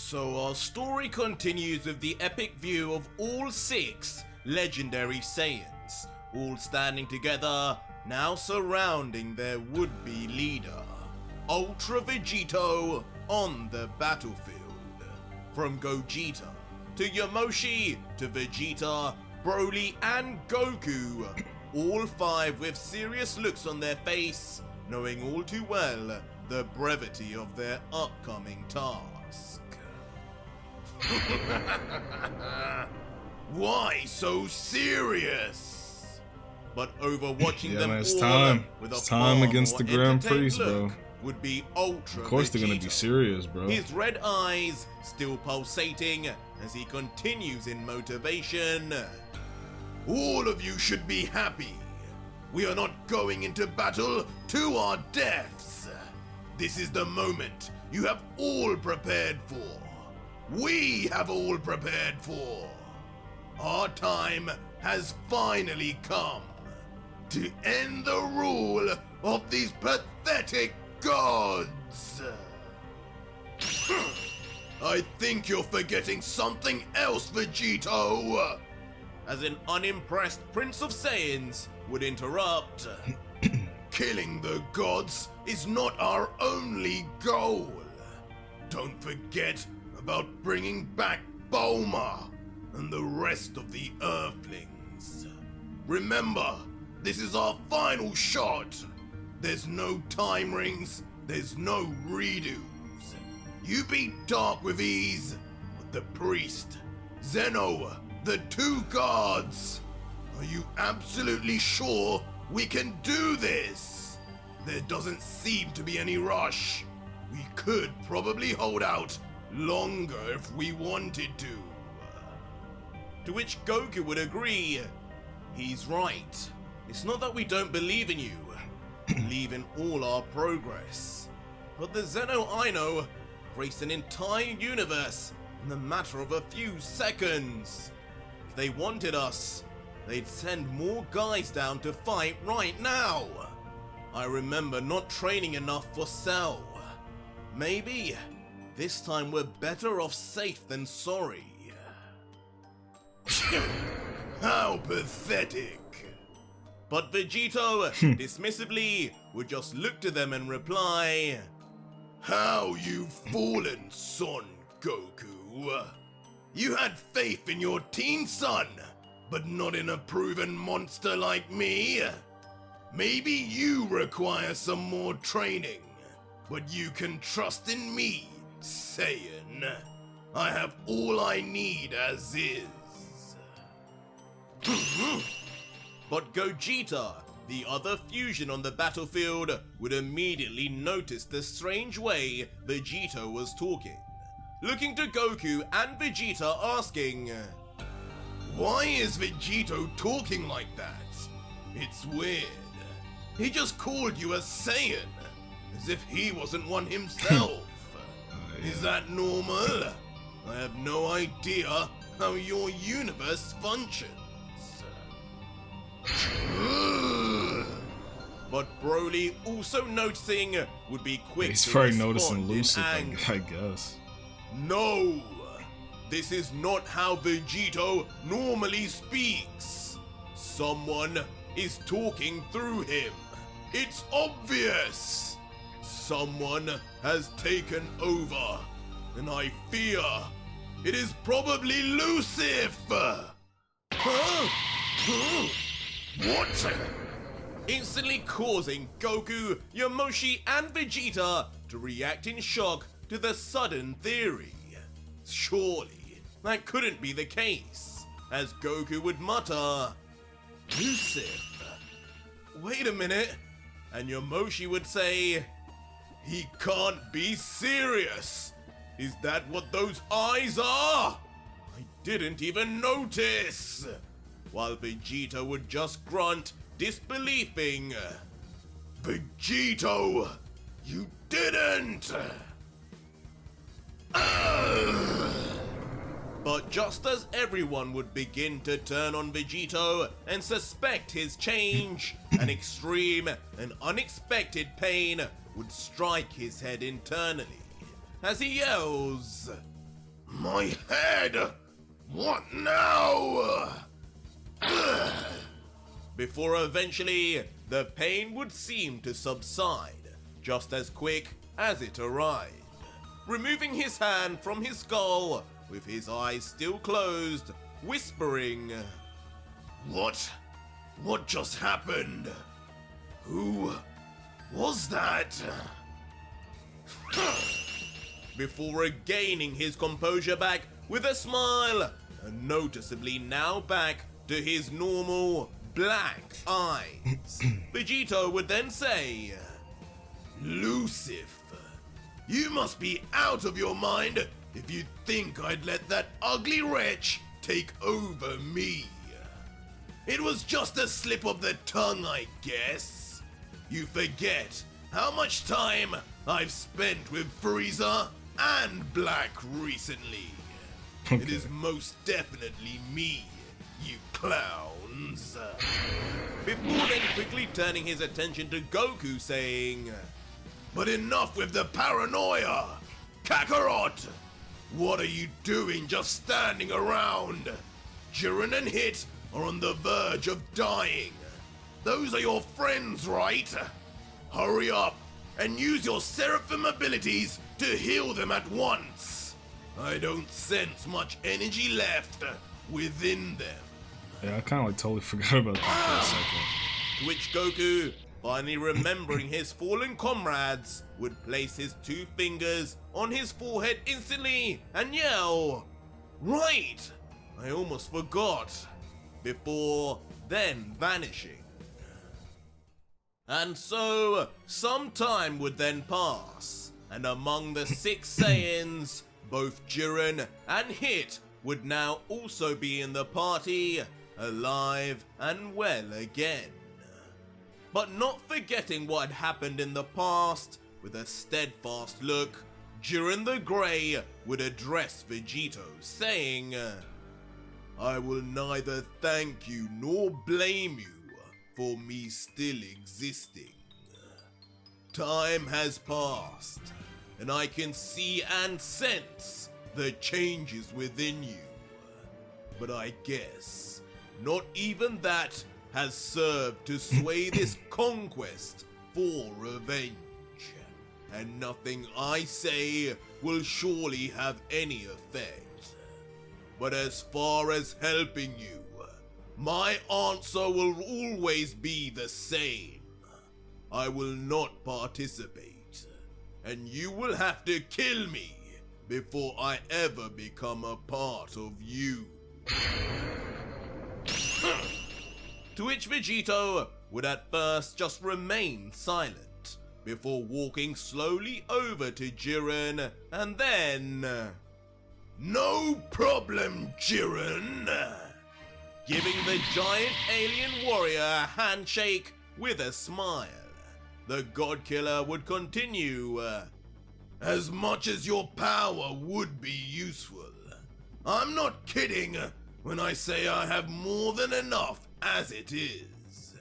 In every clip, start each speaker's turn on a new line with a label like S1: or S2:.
S1: So our story continues with the epic view of all 6 legendary Saiyans, all standing together, now surrounding their would-be leader, Ultra Vegito, on the battlefield. From Gogeta to Yamoshi to Vegeta, Broly and Goku, all 5 with serious looks on their face, knowing all too well the brevity of their upcoming task. Why so serious? But over watching them
S2: man, it's
S1: all
S2: time.
S1: with
S2: It's
S1: a
S2: time
S1: far
S2: against
S1: more
S2: the Grand
S1: entertained
S2: Prix, bro.
S1: look would be Ultra
S2: Of course they're gonna be
S1: Vegito.
S2: serious, bro.
S1: His red eyes still pulsating as he continues in motivation. All of you should be happy. We are not going into battle to our deaths. This is the moment you have all prepared for. We have all prepared for. Our time has finally come to end the rule of these pathetic gods. I think you're forgetting something else, Vegito. As an unimpressed Prince of Saiyans would interrupt. Killing the gods is not our only goal. Don't forget about bringing back Bulma and the rest of the Earthlings. Remember, this is our final shot. There's no time rings, there's no redos. You beat Dark with ease, but the priest, Zeno, the 2 gods. Are you absolutely sure we can do this? There doesn't seem to be any rush. We could probably hold out longer if we wanted to. To which Goku would agree. He's right. It's not that we don't believe in you. Believe in all our progress. But the Zeno I know raced an entire universe in the matter of a few seconds. If they wanted us, they'd send more guys down to fight right now. I remember not training enough for Cell. Maybe this time we're better off safe than sorry. How pathetic. But Vegito, dismissively, would just look to them and reply, How you've fallen, Son Goku. You had faith in your teen son, but not in a proven monster like me. Maybe you require some more training, but you can trust in me, Saiyan. I have all I need as is. But Gogeta, the other fusion on the battlefield, would immediately notice the strange way Vegito was talking, looking to Goku and Vegeta asking, Why is Vegito talking like that? It's weird. He just called you a Saiyan, as if he wasn't one himself. Is that normal? I have no idea how your universe functions. But Broly, also noticing, would be quick
S2: He's
S1: to
S2: probably
S1: respond
S2: noticing
S1: in
S2: Lucifer,
S1: anger.
S2: I guess.
S1: No! This is not how Vegito normally speaks. Someone is talking through him. It's obvious. Someone has taken over, and I fear it is probably Lucifer. Huh? What? Instantly causing Goku, Yamoshi, and Vegeta to react in shock to the sudden theory. Surely, that couldn't be the case, as Goku would mutter, Lucifer? Wait a minute, and Yamoshi would say, He can't be serious. Is that what those eyes are? I didn't even notice. While Vegeta would just grunt, disbelieving. Vegito, you didn't! But just as everyone would begin to turn on Vegito and suspect his change, an extreme and unexpected pain would strike his head internally as he yells, My head! What now? Before eventually, the pain would seem to subside, just as quick as it arrived. Removing his hand from his skull, with his eyes still closed, whispering, What? What just happened? Who was that? Before regaining his composure back with a smile, and noticeably now back to his normal black eyes, Vegito would then say, Lucif, you must be out of your mind if you think I'd let that ugly wretch take over me. It was just a slip of the tongue, I guess. You forget how much time I've spent with Frieza and Black recently.
S2: Okay.
S1: It is most definitely me, you clowns. Before then quickly turning his attention to Goku saying, But enough with the paranoia! Kakarot! What are you doing just standing around? Jiren and Hit are on the verge of dying. Those are your friends, right? Hurry up and use your Seraphim abilities to heal them at once. I don't sense much energy left within them.
S2: Yeah, I kind of like totally forgot about that for a second.
S1: To which Goku, finally remembering his fallen comrades, would place his 2 fingers on his forehead instantly and yell, Right! I almost forgot. Before then vanishing. And so, some time would then pass, and among the 6 Saiyans, both Jiren and Hit would now also be in the party, alive and well again. But not forgetting what had happened in the past, with a steadfast look, Jiren the Grey would address Vegito, saying, I will neither thank you nor blame you for me still existing. Time has passed, and I can see and sense the changes within you. But I guess not even that has served to sway this conquest for revenge. And nothing I say will surely have any effect. But as far as helping you, my answer will always be the same. I will not participate, and you will have to kill me before I ever become a part of you. To which Vegito would at first just remain silent, before walking slowly over to Jiren, and then... No problem, Jiren! Giving the giant alien warrior a handshake with a smile. The God Killer would continue, As much as your power would be useful, I'm not kidding when I say I have more than enough as it is.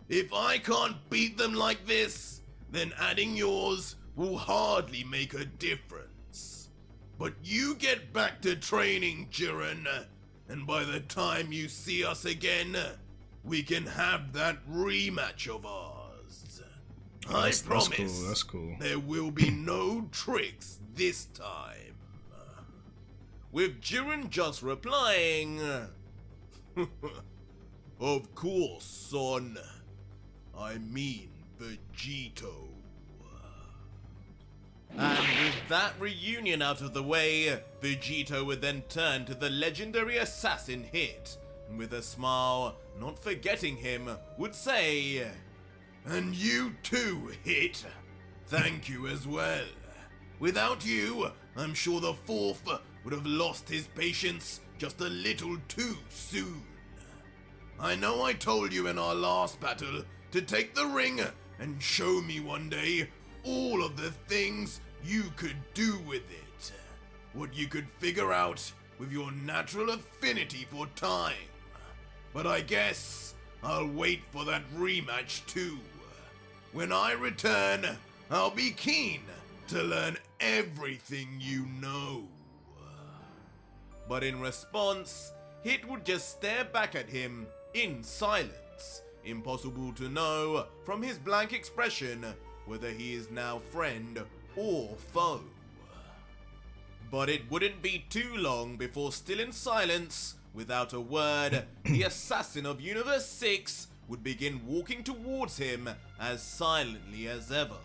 S1: If I can't beat them like this, then adding yours will hardly make a difference. But you get back to training, Jiren, and by the time you see us again, we can have that rematch of ours. I promise
S2: that's cool.
S1: there will be no tricks this time. With Jiren just replying, Of course, son. I mean Vegito. And with that reunion out of the way, Vegito would then turn to the legendary assassin Hit, and with a smile, not forgetting him, would say, And you too, Hit. Thank you as well. Without you, I'm sure the fourth would have lost his patience just a little too soon. I know I told you in our last battle to take the ring and show me one day all of the things you could do with it. What you could figure out with your natural affinity for time. But I guess I'll wait for that rematch too. When I return, I'll be keen to learn everything you know. But in response, Hit would just stare back at him in silence. Impossible to know from his blank expression whether he is now friend or foe. But it wouldn't be too long before, still in silence, without a word, the assassin of Universe 6 would begin walking towards him as silently as ever.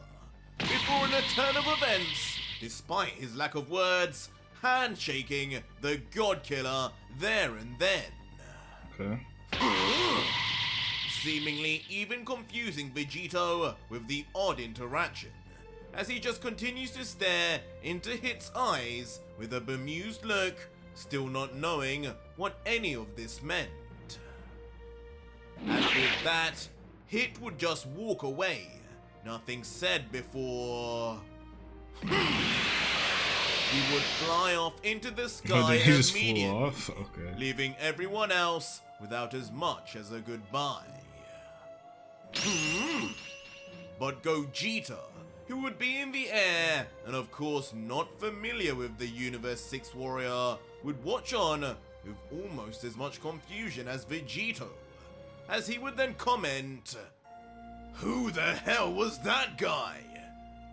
S1: Before in a turn of events, despite his lack of words, handshaking the God Killer there and then.
S2: Okay.
S1: Seemingly even confusing Vegito with the odd interaction, as he just continues to stare into Hit's eyes with a bemused look, still not knowing what any of this meant. And with that, Hit would just walk away, nothing said before... He would fly off into the sky
S2: he just
S1: immediately,
S2: flew off? Okay.
S1: leaving everyone else without as much as a goodbye. But Gogeta, who would be in the air and of course not familiar with the Universe 6 warrior, would watch on with almost as much confusion as Vegito, as he would then comment, "Who the hell was that guy?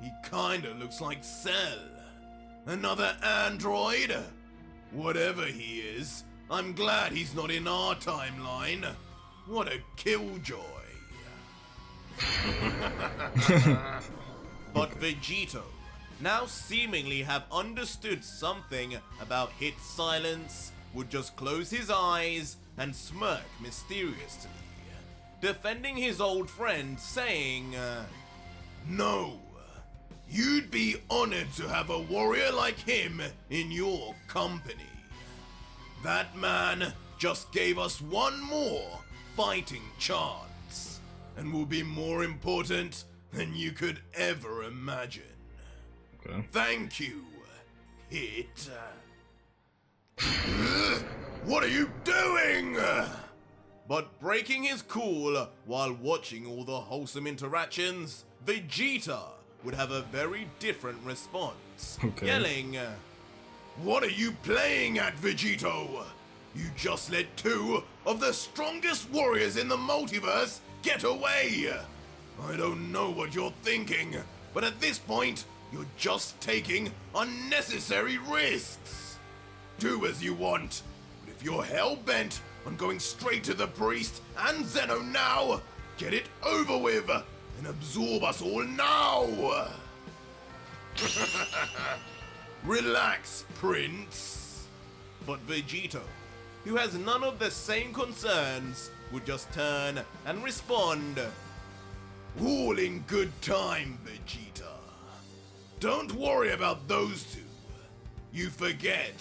S1: He kinda looks like Cell. Another android? Whatever he is, I'm glad he's not in our timeline. What a killjoy." But Vegito, now seemingly have understood something about Hit's silence, would just close his eyes and smirk mysteriously, defending his old friend, saying, "No, you'd be honored to have a warrior like him in your company. That man just gave us one more fighting chance, and will be more important than you could ever imagine.
S2: Okay.
S1: Thank you, Hit." What are you doing? But breaking his cool while watching all the wholesome interactions, Vegeta would have a very different response,
S2: Okay.
S1: yelling, "What are you playing at, Vegito? You just let two of the strongest warriors in the multiverse get away. I don't know what you're thinking, but at this point, you're just taking unnecessary risks. Do as you want, but if you're hell-bent on going straight to the priest and Zeno now, get it over with and absorb us all now." Relax, Prince. But Vegito, who has none of the same concerns, would just turn and respond, "All in good time, Vegeta. Don't worry about those two. You forget,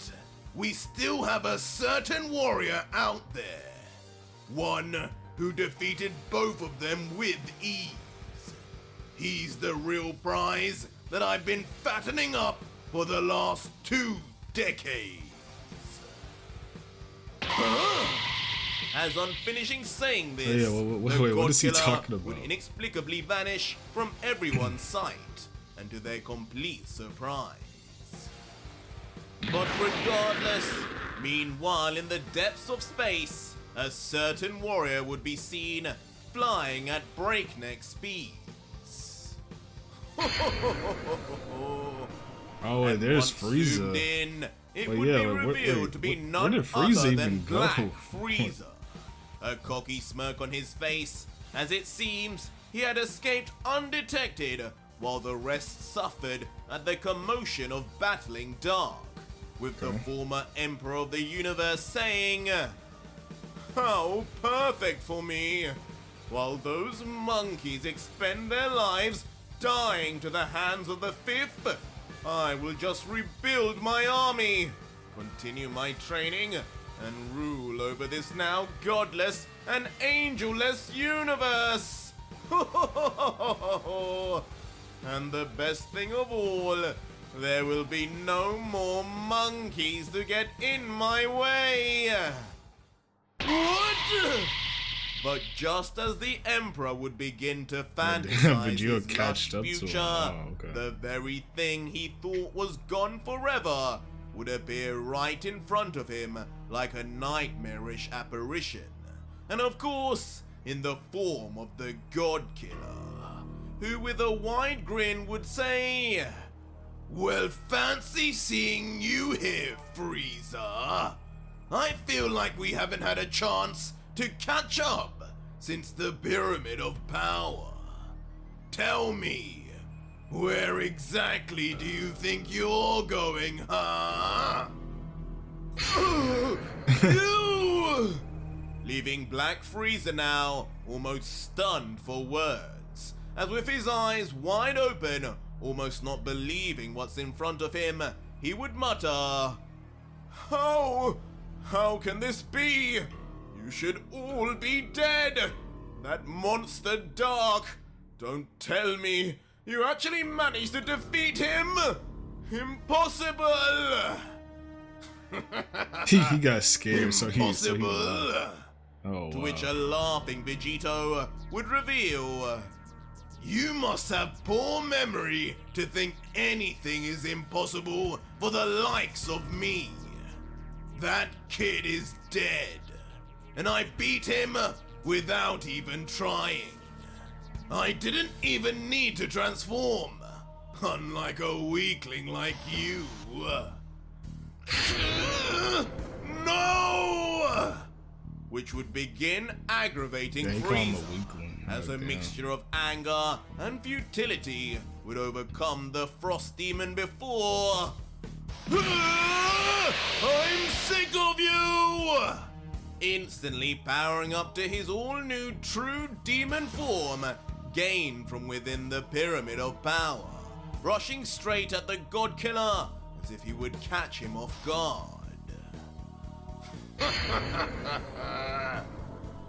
S1: we still have a certain warrior out there. One who defeated both of them with ease. He's the real prize that I've been fattening up for the last 2 decades. As on finishing saying this,
S2: Yeah, wait,
S1: the
S2: what
S1: God
S2: is he
S1: Killer
S2: talking about?
S1: would inexplicably vanish from everyone's sight, and to their complete surprise. But regardless, meanwhile in the depths of space, a certain warrior would be seen flying at breakneck speeds.
S2: Oh wait,
S1: And
S2: there's
S1: once zoomed
S2: Frieza.
S1: in, it
S2: Wait,
S1: would
S2: yeah,
S1: be
S2: wait,
S1: revealed to be
S2: where
S1: none
S2: did Frieza
S1: other
S2: even
S1: than
S2: go?
S1: Black Frieza. A cocky smirk on his face, as it seems he had escaped undetected while the rest suffered at the commotion of battling Dark, with the former Emperor of the Universe saying, "How perfect for me! While those monkeys expend their lives dying to the hands of the Fifth, I will just rebuild my army, continue my training, and rule over this now godless and angel-less universe." And the best thing of all, there will be no more monkeys to get in my way. What? But just as the Emperor would begin to fantasize
S2: Vegito
S1: his
S2: catched
S1: lush
S2: up to him.
S1: future,
S2: Oh, okay.
S1: the very thing he thought was gone forever would appear right in front of him like a nightmarish apparition, and of course, in the form of the God Killer, who with a wide grin would say, "Well, fancy seeing you here, Frieza. I feel like we haven't had a chance to catch up since the Pyramid of Power. Tell me, where exactly do you think you're going, huh?" You! Leaving Black Frieza now almost stunned for words, as with his eyes wide open, almost not believing what's in front of him, he would mutter, How can this be? You should all be dead! That monster Dark! Don't tell me you actually managed to defeat him? Impossible!
S2: He got scared, so he
S1: Impossible!
S2: laughed. Oh,
S1: To
S2: wow.
S1: which a laughing Vegito would reveal, "You must have poor memory to think anything is impossible for the likes of me. That kid is dead, and I beat him without even trying. I didn't even need to transform, unlike a weakling like you." No! Which would begin aggravating
S2: Yeah, he called him a
S1: Frieza,
S2: weakling.
S1: as
S2: Oh,
S1: a
S2: damn.
S1: mixture of anger and futility would overcome the Frost Demon before... I'm sick of you! Instantly powering up to his all-new true demon form, gained from within the Pyramid of Power, rushing straight at the God Killer as if he would catch him off guard.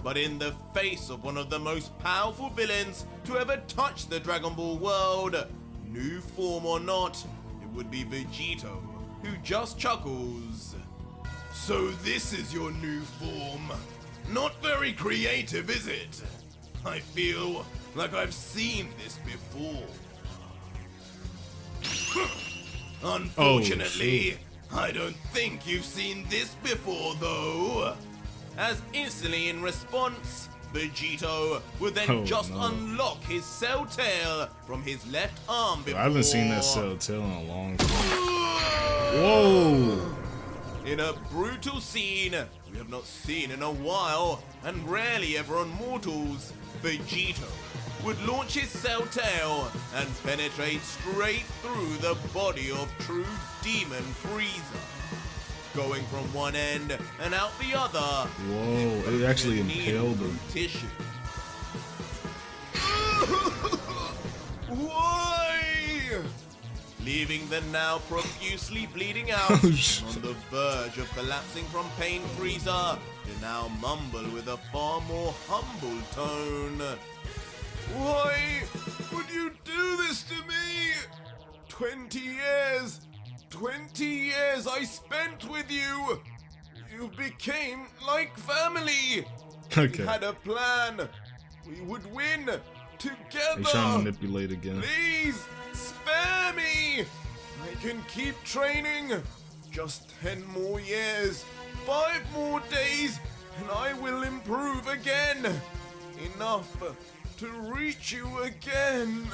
S1: But in the face of one of the most powerful villains to ever touch the Dragon Ball world, new form or not, it would be Vegito, who just chuckles. "So this is your new form? Not very creative, is it? I feel like I've seen this before." "Unfortunately, I don't think you've seen this before, though." As instantly in response, Vegito would then unlock his cell tail from his left arm before...
S2: I haven't seen that cell tail in a long time. Whoa!
S1: In a brutal scene we have not seen in a while, and rarely ever on mortals, Vegito would launch his cell tail and penetrate straight through the body of true demon Frieza, going from one end and out the other.
S2: Whoa, it actually impaled him.
S1: Tissue. Why? Leaving the now profusely bleeding out,
S2: Oh, shit.
S1: on the verge of collapsing from pain, Frieza to now mumble with a far more humble tone. "Why would you do this to me? 20 years I spent with you. You became like family.
S2: Okay.
S1: We had a plan. We would win
S2: They
S1: together.
S2: trying to manipulate again.
S1: Please spare me. I can keep training. Just 10 more years, 5 more days, and I will improve again. Enough to reach you again."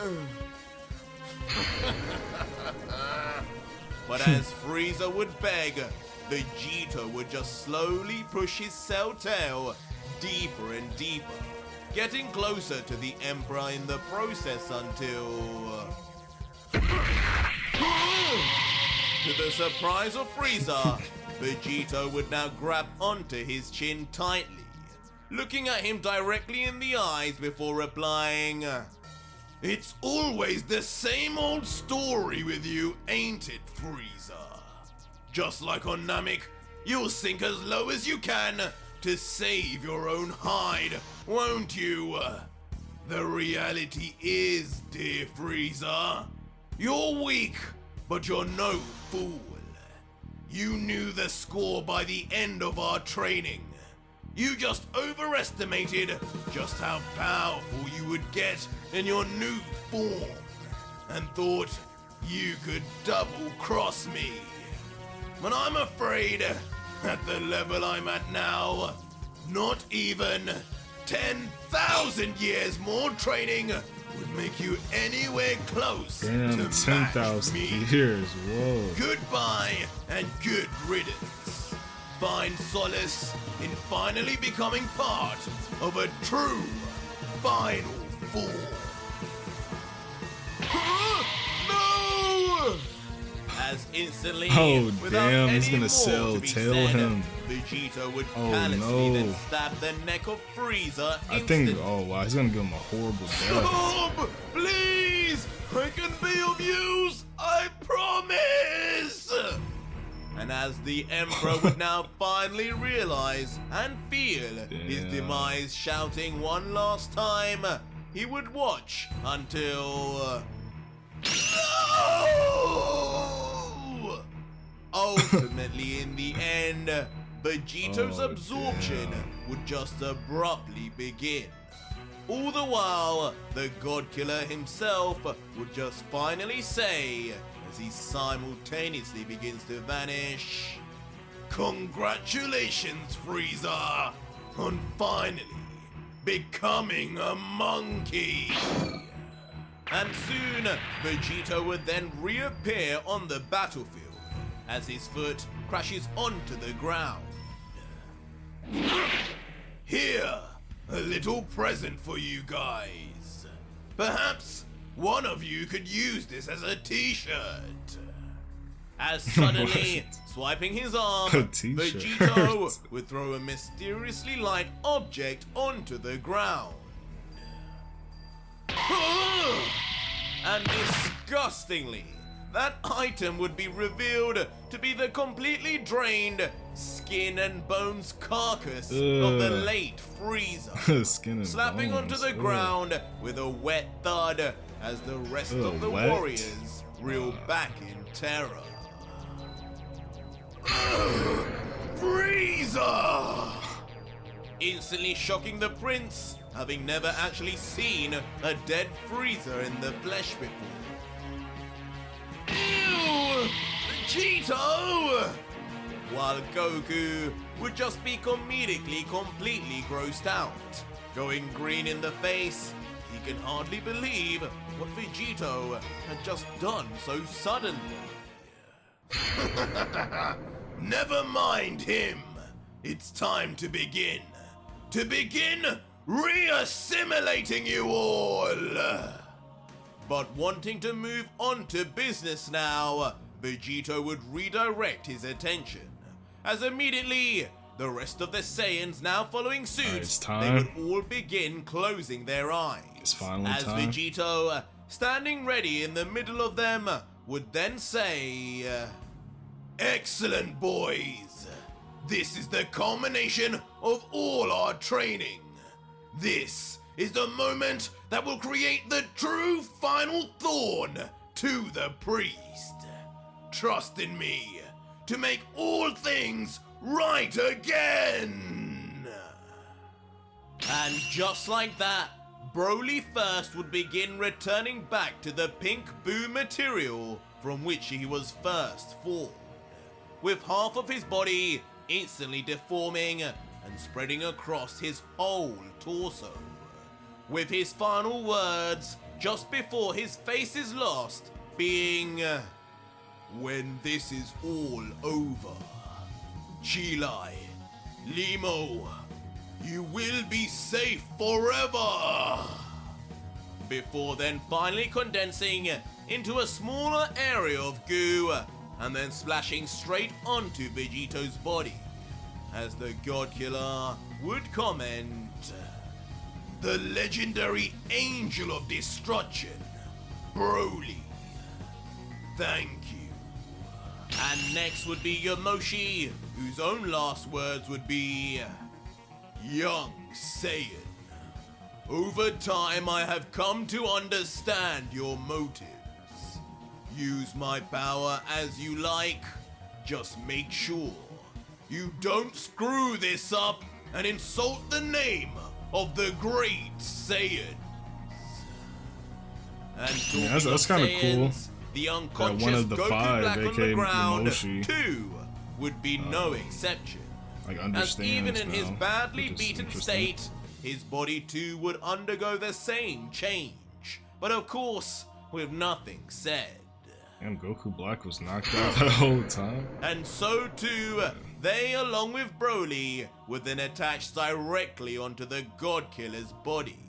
S1: But as Frieza would beg, Vegito would just slowly push his cell tail deeper and deeper, getting closer to the Emperor in the process until... To the surprise of Frieza, Vegito would now grab onto his chin tightly, looking at him directly in the eyes before replying, "It's always the same old story with you, ain't it, Frieza? Just like on Namek, you'll sink as low as you can to save your own hide, won't you? The reality is, dear Frieza, you're weak, but you're no fool. You knew the score by the end of our training. You just overestimated just how powerful you would get in your new form, and thought you could double-cross me. but I'm afraid at the level I'm at now, not even 10,000 years more training would make you anywhere close
S2: Damn,
S1: to
S2: 10,000
S1: match me.
S2: years. Whoa.
S1: Goodbye and good riddance. Find solace in finally becoming part of a true final form. No! As instantly,
S2: Oh,
S1: without
S2: damn, he's
S1: any
S2: gonna
S1: more
S2: cell
S1: to be
S2: tail
S1: said,
S2: him.
S1: Vegito would
S2: Oh,
S1: callously
S2: no.
S1: then stab the neck of Frieza
S2: I
S1: instantly.
S2: think, oh wow, he's gonna give him a horrible death.
S1: Stop! Please! I can be of use! I promise! And as the Emperor would now finally realize and feel his
S2: Damn.
S1: demise, shouting one last time, he would watch until... No! Ultimately, in the end, Vegito's
S2: Oh,
S1: absorption
S2: damn.
S1: would just abruptly begin. All the while, the God Killer himself would just finally say, as he simultaneously begins to vanish, "Congratulations, Frieza, on finally becoming a monkey." And soon, Vegito would then reappear on the battlefield as his foot crashes onto the ground. Here, a little present for you guys. Perhaps one of you could use this as a t-shirt. As suddenly, swiping his arm,
S2: A t-shirt.
S1: Vegito would throw a mysteriously light object onto the ground. And disgustingly, that item would be revealed to be the completely drained skin and bones carcass of the
S2: Ugh.
S1: late Frieza,
S2: Skin and
S1: slapping
S2: bones.
S1: onto the
S2: Ugh.
S1: ground with a wet thud as the rest
S2: Ugh,
S1: of the
S2: wet?
S1: warriors reel back in terror. Frieza! Instantly shocking the prince, having never actually seen a dead Frieza in the flesh before. Ew! Vegito! While Goku would just be comedically completely grossed out. Going green in the face, he can hardly believe what Vegito had just done so suddenly. Never mind him. It's time to begin. To begin re-assimilating you all. But wanting to move on to business now, Vegito would redirect his attention, as immediately the rest of the Saiyans now following suit,
S2: It's
S1: they
S2: time.
S1: would all begin closing their eyes.
S2: It's finally
S1: as
S2: time.
S1: Vegito, standing ready in the middle of them, would then say, "Excellent, boys. This is the culmination of all our training. This is the moment that will create the true final thorn to the priest. Trust in me to make all things right again." And just like that, Broly first would begin returning back to the pink boo material from which he was first formed, with half of his body instantly deforming and spreading across his whole torso, with his final words just before his face is lost being, "When this is all over, Chilai, Limo, you will be safe forever," before then finally condensing into a smaller area of goo and then splashing straight onto Vegito's body, as the God Killer would comment, "The legendary Angel of Destruction, Broly. Thank you." And next would be Yamoshi, whose own last words would be, "Young Saiyan, over time I have come to understand your motives. Use my power as you like, just make sure you don't screw this up and insult the name of the great Saiyans." And talking
S2: that's
S1: of
S2: kinda cool
S1: Saiyans, the
S2: that
S1: unconscious
S2: one of the
S1: Goku
S2: five,
S1: Black on the
S2: aka
S1: ground
S2: Yamoshi,
S1: too would be no exception.
S2: Like
S1: As
S2: understand
S1: even in his
S2: now,
S1: badly
S2: which is
S1: beaten
S2: interesting.
S1: state, his body too would undergo the same change. But of course, with nothing said.
S2: Damn, Goku Black was knocked out that whole time.
S1: And so too, they along with Broly would then attach directly onto the God Killer's body.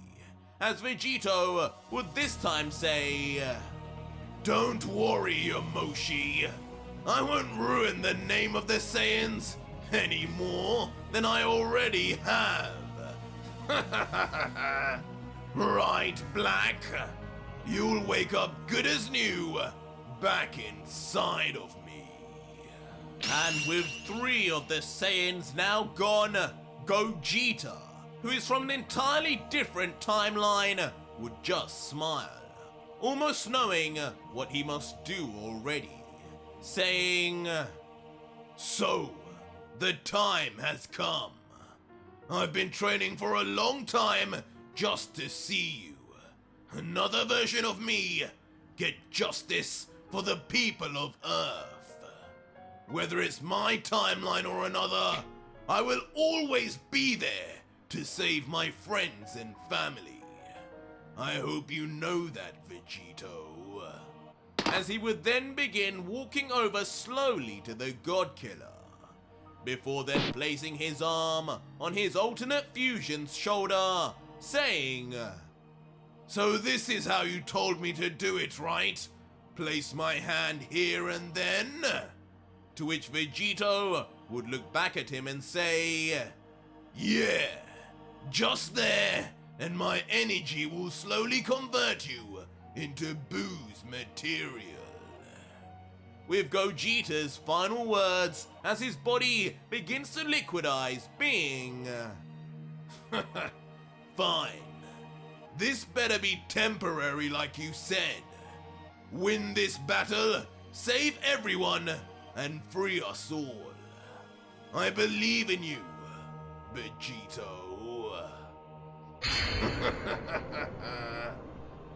S1: As Vegito would this time say, "Don't worry, Yomoshi. I won't ruin the name of the Saiyans any more than I already have." Right, Black? You'll wake up good as new, back inside of me. And with 3 of the Saiyans now gone, Gogeta, who is from an entirely different timeline, would just smile, almost knowing what he must do already, saying, "So, the time has come. I've been training for a long time just to see you. Another version of me get justice for the people of Earth. Whether it's my timeline or another, I will always be there to save my friends and family. I hope you know that, Vegito." As he would then begin walking over slowly to the God Killer, before then placing his arm on his alternate fusion's shoulder, saying, "So this is how you told me to do it, right? Place my hand here and then?" To which Vegito would look back at him and say, "Yeah, just there, and my energy will slowly convert you into booze material." With Gogeta's final words as his body begins to liquidize, being, "Fine. This better be temporary like you said. Win this battle, save everyone, and free us all. I believe in you, Vegito."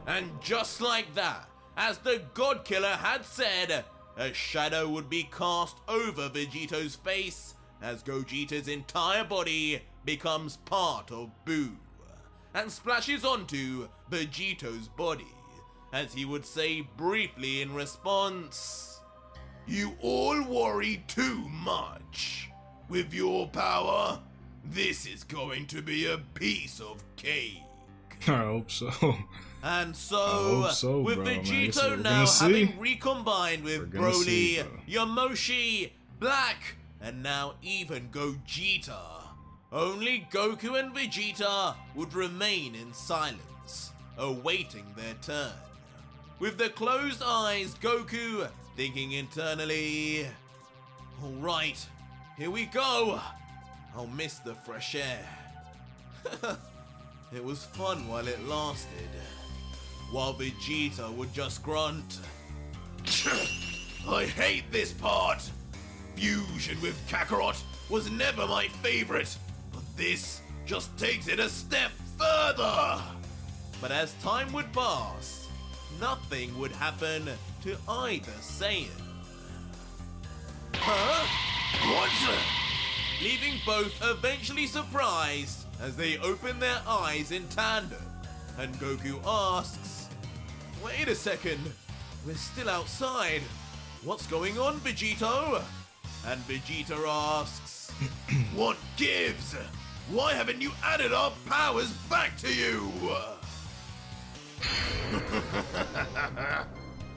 S1: And just like that, as the God Killer had said, a shadow would be cast over Vegito's face as Gogeta's entire body becomes part of Boo and splashes onto Vegito's body, as he would say briefly in response, "You all worry too much. With your power, this is going to be a piece of cake."
S2: I hope so.
S1: And
S2: I
S1: so,
S2: hope so,
S1: with
S2: bro, man. I guess
S1: Vegito
S2: we're
S1: now
S2: gonna see.
S1: having recombined with
S2: We're gonna
S1: Broly,
S2: see, bro.
S1: Yomoshi, Black, and now even Gogeta, only Goku and Vegeta would remain in silence, awaiting their turn. With the closed eyes, Goku thinking internally, "Alright, here we go. I'll miss the fresh air." It was fun while it lasted. While Vegeta would just grunt, "I hate this part. Fusion with Kakarot was never my favorite, but this just takes it a step further." But as time would pass, nothing would happen to either Saiyan. Huh? What? Leaving both eventually surprised as they open their eyes in tandem, and Goku asks, "Wait a second, we're still outside. What's going on, Vegito?" And Vegeta asks, "What gives? Why haven't you added our powers back to you?"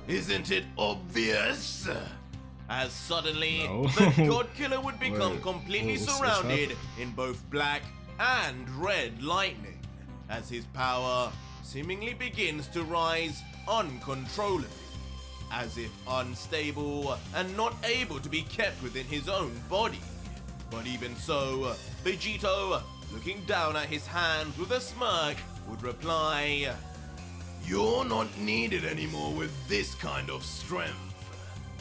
S1: Isn't it obvious? As suddenly,
S2: No.
S1: the God Killer would become
S2: Wait,
S1: completely
S2: what's
S1: surrounded
S2: happening?
S1: in both black and red lightning, as his power seemingly begins to rise uncontrollably, as if unstable and not able to be kept within his own body. But even so, Vegito, looking down at his hands with a smirk, would reply, "You're not needed anymore with this kind of strength.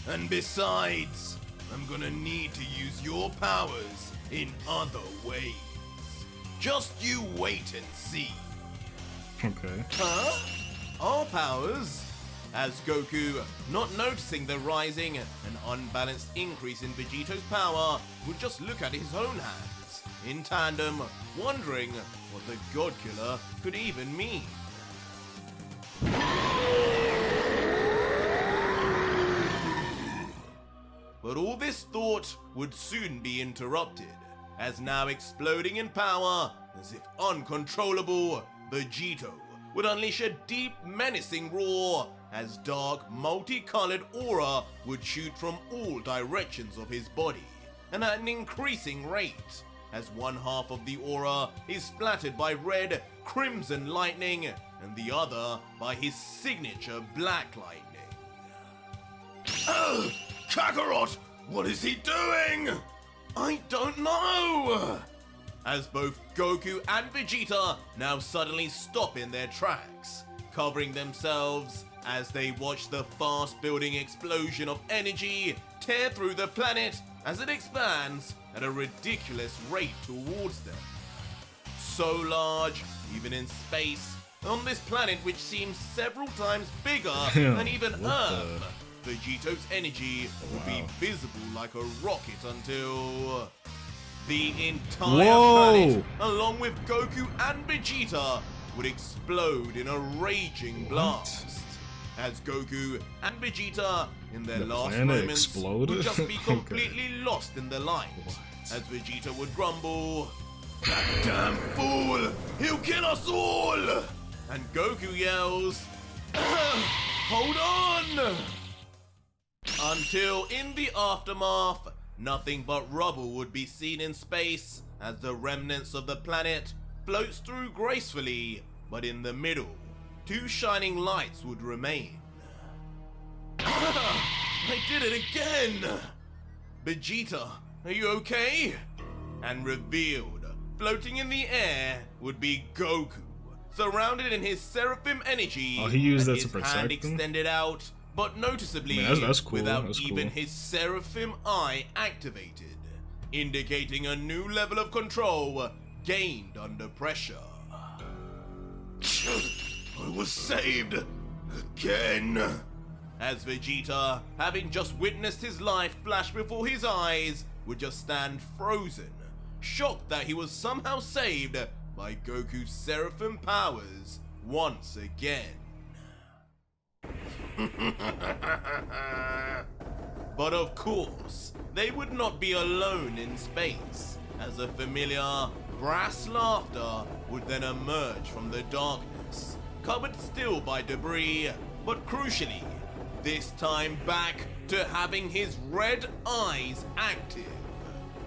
S1: And besides, I'm gonna need to use your powers in other ways. Just you wait and see."
S2: Okay.
S1: Huh? Our powers? as Goku, not noticing the rising and unbalanced increase in Vegito's power, would just look at his own hands, in tandem, wondering what the God Killer could even mean. But all this thought would soon be interrupted, as now exploding in power, as if uncontrollable, Vegito would unleash a deep, menacing roar, as dark, multicolored aura would shoot from all directions of his body, and at an increasing rate, as one half of the aura is splattered by red, crimson lightning, and the other by his signature black lightning. Kakarot! What is he doing? I don't know! As both Goku and Vegeta now suddenly stop in their tracks, covering themselves as they watch the fast-building explosion of energy tear through the planet as it expands at a ridiculous rate towards them. So large, even in space, on this planet which seems several times bigger than even Earth, Vegito's energy will be visible like a rocket until the entire planet, along with Goku and Vegeta, would explode in a raging blast. As Goku and Vegeta, in their last moments, would just be completely lost in the light. As Vegeta would grumble, "That damn fool! He'll kill us all!" And Goku yells, "Hold on!" Until in the aftermath, nothing but rubble would be seen in space as the remnants of the planet floats through gracefully, but in the middle, two shining lights would remain. I did it again! Vegeta, are you okay? And revealed, floating in the air, would be Goku, surrounded in his seraphim energy,
S2: he used that to
S1: his
S2: protect
S1: hand
S2: them?
S1: extended out, but noticeably
S2: that's cool.
S1: without
S2: That's
S1: even
S2: cool.
S1: his seraphim eye activated, indicating a new level of control gained under pressure. I was saved again! As Vegeta, having just witnessed his life flash before his eyes, would just stand frozen, shocked that he was somehow saved by Goku's seraphim powers once again. But of course, they would not be alone in space, as a familiar, brass laughter would then emerge from the darkness, covered still by debris, but crucially, this time back to having his red eyes active,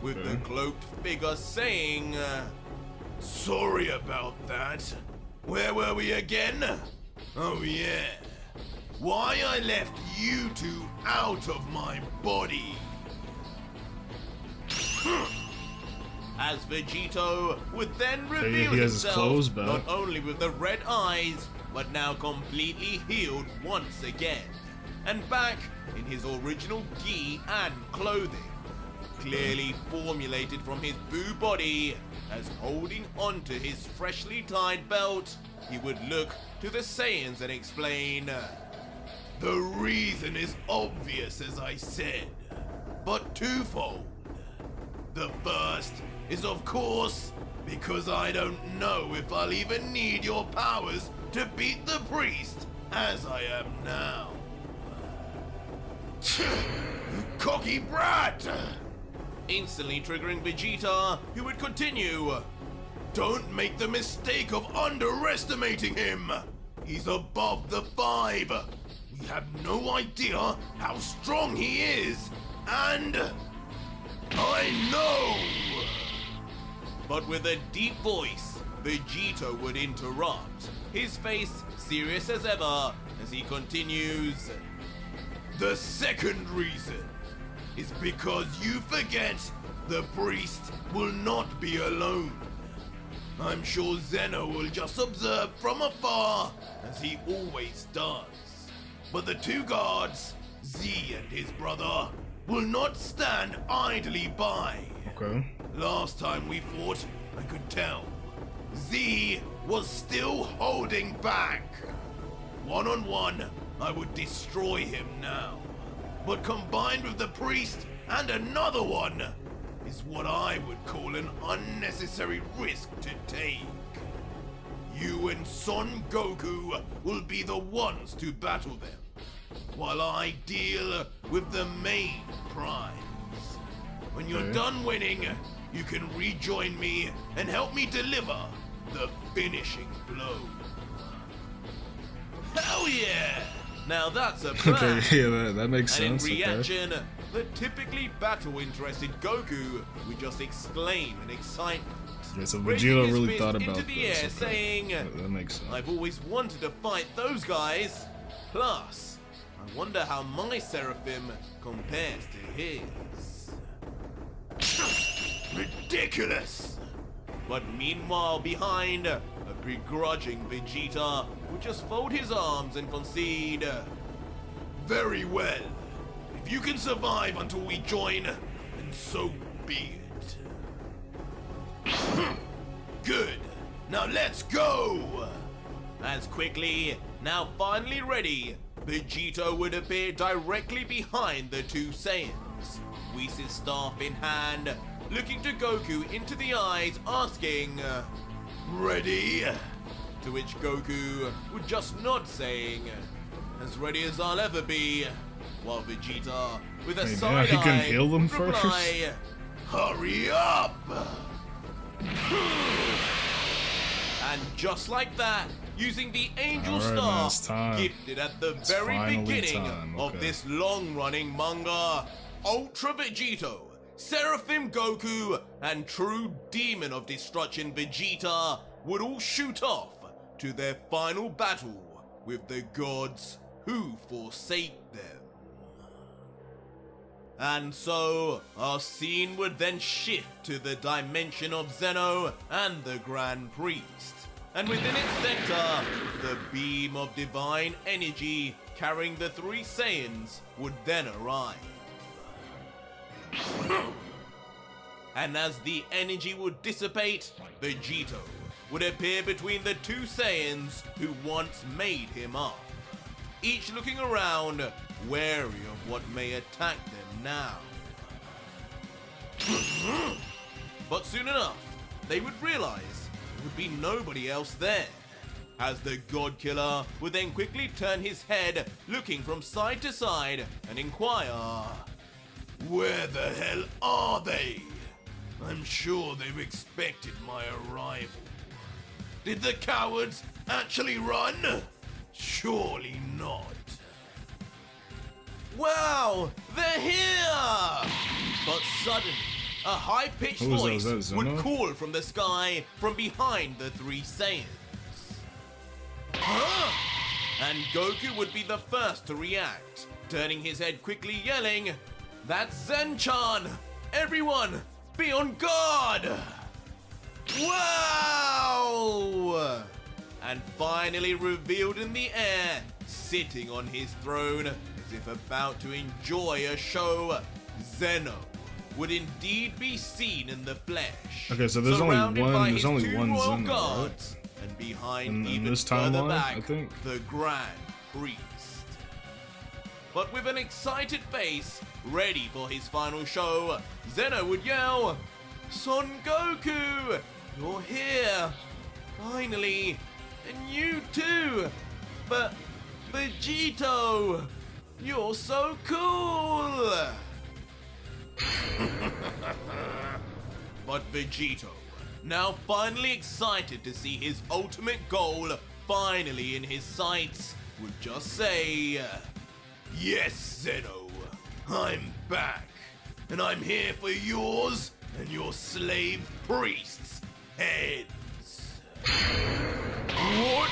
S1: with the cloaked figure saying, "Sorry about that. Where were we again? Oh yeah. Why I left you two out of my body." As Vegito would then reveal
S2: he has his
S1: himself
S2: clothes back.
S1: not only with the red eyes, but now completely healed once again, and back in his original gi and clothing, clearly formulated from his Buu body, as holding onto his freshly tied belt, he would look to the Saiyans and explain, "The reason is obvious, as I said, but twofold. The first is, of course, because I don't know if I'll even need your powers to beat the priest as I am now." Cocky brat! Instantly triggering Vegeta, who would continue, "Don't make the mistake of underestimating him. He's above the 5. We have no idea how strong he is, and I know." But with a deep voice, Vegito would interrupt, his face serious as ever, as he continues, "The second reason is because you forget the priest will not be alone. I'm sure Zeno will just observe from afar, as he always does. But the two guards, Z and his brother, will not stand idly by.
S2: Okay.
S1: Last time we fought, I could tell. Z was still holding back. One-on-one, I would destroy him now. But combined with the priest and another one is what I would call an unnecessary risk to take. You and Son Goku will be the ones to battle them, while I deal with the main prize. When you're done winning, you can rejoin me and help me deliver the finishing blow. Hell yeah! Now that's a plan.
S2: Okay, yeah, that makes
S1: And
S2: sense.
S1: in reaction, the typically battle-interested Goku would just exclaim in excitement.
S2: Okay, so
S1: raising
S2: Vegito
S1: his
S2: really
S1: fist
S2: thought
S1: into
S2: about
S1: the
S2: this.
S1: air, saying,
S2: That makes sense.
S1: I've always wanted to fight those guys. Plus, I wonder how my Seraphim compares to his. Ridiculous! But meanwhile, behind, a begrudging Vegeta would just fold his arms and concede. Very well. If you can survive until we join, then so be it. Good. Now let's go! As quickly, now finally ready, Vegito would appear directly behind the two Saiyans, Whis' staff in hand, looking to Goku into the eyes, asking, Ready? To which Goku would just nod, saying, As ready as I'll ever be, while Vegeta, with a
S2: Hey,
S1: side
S2: he can
S1: eye,
S2: heal them
S1: would
S2: first?
S1: reply, Hurry up! And just like that, using the Angel
S2: Alright, man,
S1: Star,
S2: it's time.
S1: gifted at the
S2: It's
S1: very
S2: finally
S1: beginning
S2: time,
S1: of
S2: okay.
S1: this long-running manga, Ultra Vegito, Seraphim Goku, and true Demon of Destruction Vegeta would all shoot off to their final battle with the gods who forsake them. And so, our scene would then shift to the dimension of Zeno and the Grand Priest. And within its center, the beam of divine energy carrying the three Saiyans would then arrive. And as the energy would dissipate, Vegito would appear between the two Saiyans who once made him up, each looking around, wary of what may attack them now. But soon enough, they would realize there would be nobody else there, as the God Killer would then quickly turn his head, looking from side to side, and inquire, Where the hell are they? I'm sure they've expected my arrival. Did the cowards actually run? Surely not. Wow, they're here! But suddenly, a high-pitched
S2: Who was that?
S1: voice
S2: Was that
S1: would
S2: Zeno?
S1: call from the sky from behind the three Saiyans. Huh? And Goku would be the first to react, turning his head quickly, yelling, That's Zen-chan! Everyone, be on guard! Wow! And finally revealed in the air, sitting on his throne, as if about to enjoy a show, Zeno would indeed be seen in the flesh.
S2: Okay, so there's only
S1: surrounded
S2: one-
S1: by
S2: there's
S1: his
S2: only
S1: two
S2: one
S1: royal
S2: Zeno, right?
S1: guards, and behind
S2: In
S1: even
S2: this
S1: further
S2: timeline,
S1: back,
S2: I think?
S1: the Grand Priest. But with an excited face, ready for his final show, Zeno would yell, Son Goku, you're here, finally, and you too, but Vegito, you're so cool! But Vegito, now finally excited to see his ultimate goal finally in his sights, would just say, Yes, Zeno, I'm back, and I'm here for yours and your slave priests' heads. What?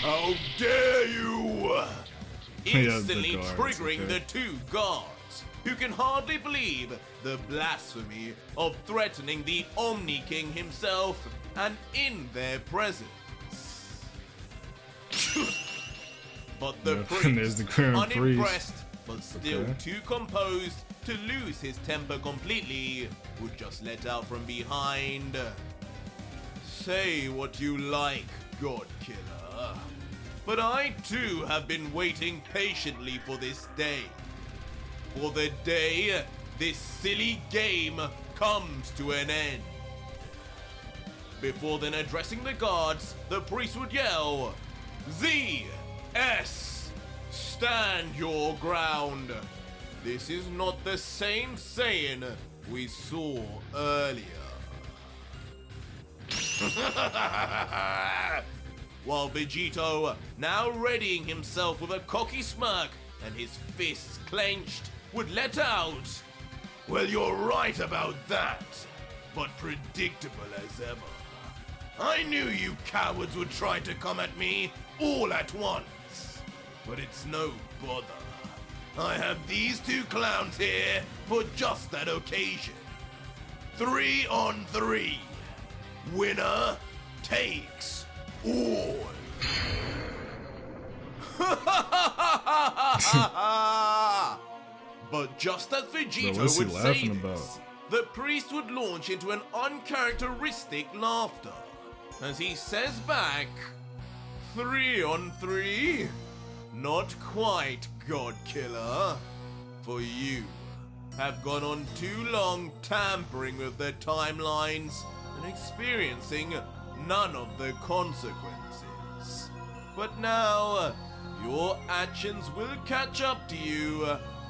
S1: How dare you? Instantly
S2: guards,
S1: triggering
S2: okay.
S1: the two guards, who can hardly believe the blasphemy of threatening the Omni King himself and in their presence. But the
S2: Yep,
S1: priest,
S2: and there's the Grand
S1: unimpressed but still
S2: Okay.
S1: too composed to lose his temper completely, would just let out from behind, Say what you like, God Killer, But I too have been waiting patiently for this day. For the day this silly game comes to an end. Before then addressing the guards, the priest would yell, Z-S, stand your ground. This is not the same Saiyan we saw earlier. While Vegito, now readying himself with a cocky smirk and his fists clenched, would let out, well, you're right about that, but predictable as ever. I knew you cowards would try to come at me all at once, but it's no bother. I have these two clowns here for just that occasion. 3 on 3. Winner takes all. But just as Vegito
S2: what's he
S1: would say
S2: laughing
S1: this,
S2: about?
S1: the priest would launch into an uncharacteristic laughter as he says back, 3 on 3? Not quite, God Killer. For you have gone on too long tampering with the timelines and experiencing none of the consequences. But now, your actions will catch up to you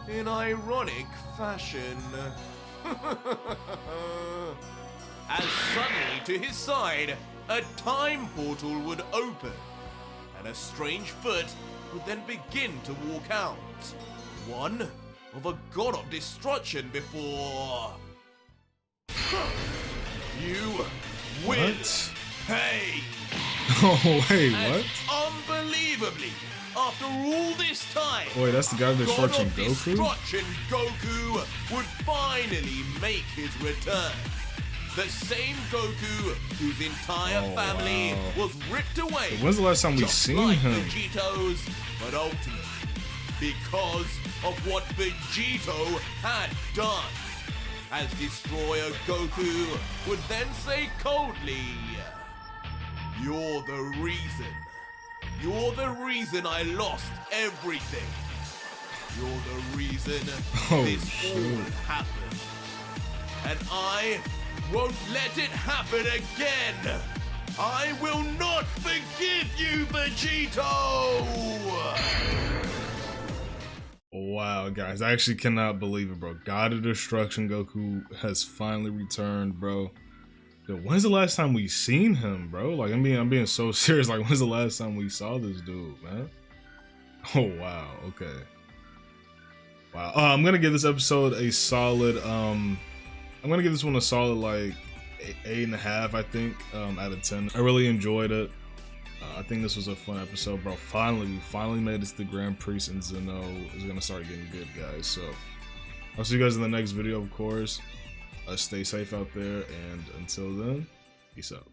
S1: in ironic fashion. As suddenly to his side, a time portal would open, and a strange foot would then begin to walk out. One of a god of destruction before... You will
S2: What?
S1: pay!
S2: Oh, wait,
S1: As
S2: what?
S1: unbelievably, after all this time,
S2: Wait, that's the guy with
S1: God
S2: Destruction
S1: of
S2: Goku?
S1: Destruction Goku would finally make his return. The same Goku whose entire
S2: Oh,
S1: family
S2: wow.
S1: was ripped away.
S2: But when's the last time we
S1: just
S2: seen
S1: like
S2: him?
S1: Vegito's, but ultimately, because of what Vegito had done. As Destroyer Goku would then say coldly, you're the reason. You're the reason I lost everything. You're the reason
S2: Oh,
S1: this
S2: shit.
S1: all happened. And I won't let it happen again. I will not forgive you, Vegito!
S2: Wow, guys, I actually cannot believe it, bro. God of Destruction Goku has finally returned, bro. Yo, when's the last time we seen him, bro? Like, I'm being so serious. Like, when's the last time we saw this dude, man? Oh, wow. Okay. Wow. I'm gonna give this episode a solid. I'm gonna give this one a solid like 8.5, I think, out of 10. I really enjoyed it. I think this was a fun episode, bro. We finally made it to the Grand Priest, and Zeno is gonna start getting good, guys. So I'll see you guys in the next video, of course. Stay safe out there, and until then, peace out.